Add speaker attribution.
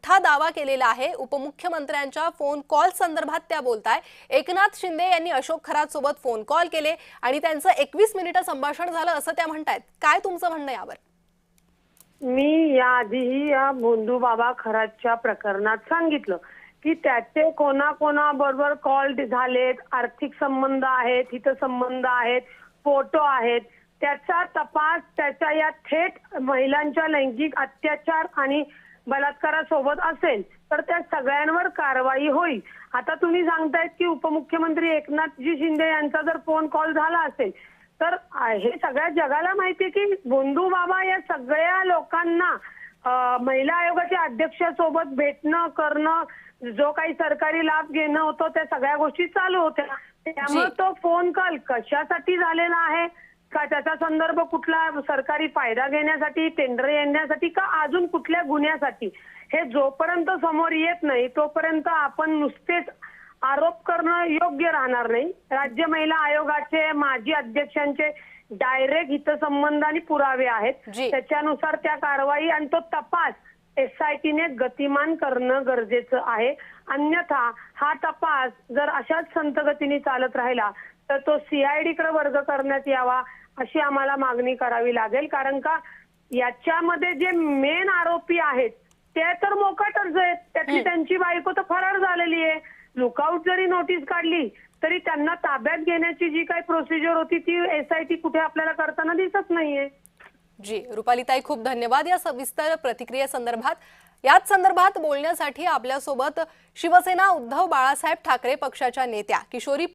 Speaker 1: मोठा दावा केलेला आहे। उपमुख्यमंत्र्यांच्या फोन कॉल संदर्भात त्या बोलताय। एकनाथ शिंदे यांनी अशोक खरात सोबत फोन कॉल केले आणि त्यांचं 21 मिनिटं संभाषण झालं असं त्या म्हणतायत। काय तुमचं म्हणणं यावर?
Speaker 2: मी याआधीही या भोंदू बाबा खरातच्या प्रकरणात सांगितलं की त्याचे कोणाकोणाबरोबर कॉल झालेत, आर्थिक संबंध आहेत, हितसंबंध आहेत, फोटो आहेत, त्याचा तपास त्याच्या या थेट महिलांच्या लैंगिक अत्याचार आणि बलात्कारासोबत असेल तर त्या सगळ्यांवर कारवाई होईल। आता तुम्ही सांगतायत की उपमुख्यमंत्री एकनाथजी शिंदे यांचा जर फोन कॉल झाला असेल तर हे सगळ्या जगाला माहिती की भोंदू बाबा या सगळ्या लोकांना महिला आयोगाच्या अध्यक्षासोबत भेटणं करणं, जो काही सरकारी लाभ घेणं होतं त्या सगळ्या गोष्टी चालू होत्या। त्यामुळे तो फोन कॉल कशासाठी झालेला आहे, का त्याचा संदर्भ कुठला सरकारी फायदा घेण्यासाठी, टेंडर येण्यासाठी, का अजून कुठल्या गुन्ह्यासाठी, हे जोपर्यंत समोर येत नाही तोपर्यंत आपण नुसतेच आरोप करणं योग्य राहणार नाही। राज्य महिला आयोगाचे माजी अध्यक्षांचे डायरेक्ट हितसंबंध आणि पुरावे आहेत, त्याच्यानुसार त्या कारवाई आणि तो तपास SIT ने गतिमान करणं गरजेचं आहे। अन्यथा हा तपास जर अशाच संत गतीने चालत राहिला तर तो CID कडे वर्ग करण्यात यावा अशी आम्हाला मागणी करावी लागेल। कारण का याच्यामध्ये जे मेन आरोपी आहेत ते तर मोकाटच आहेत, त्यातली त्यांची बायको तर फरार झालेली आहे। लुकआउट जरी नोटीस काढली तरी त्यांना ताब्यात घेण्याची जी काही प्रोसिजर होती ती SIT कुठे आपल्याला करताना दिसत नाहीये।
Speaker 1: जी रुपालीताई, खूप धन्यवाद या सविस्तर प्रतिक्रियेसंदर्भात। याच संदर्भात बोलण्यासाठी आपल्यासोबत शिवसेना उद्धव बाळासाहेब ठाकरे पक्षाच्या नेत्या किशोरी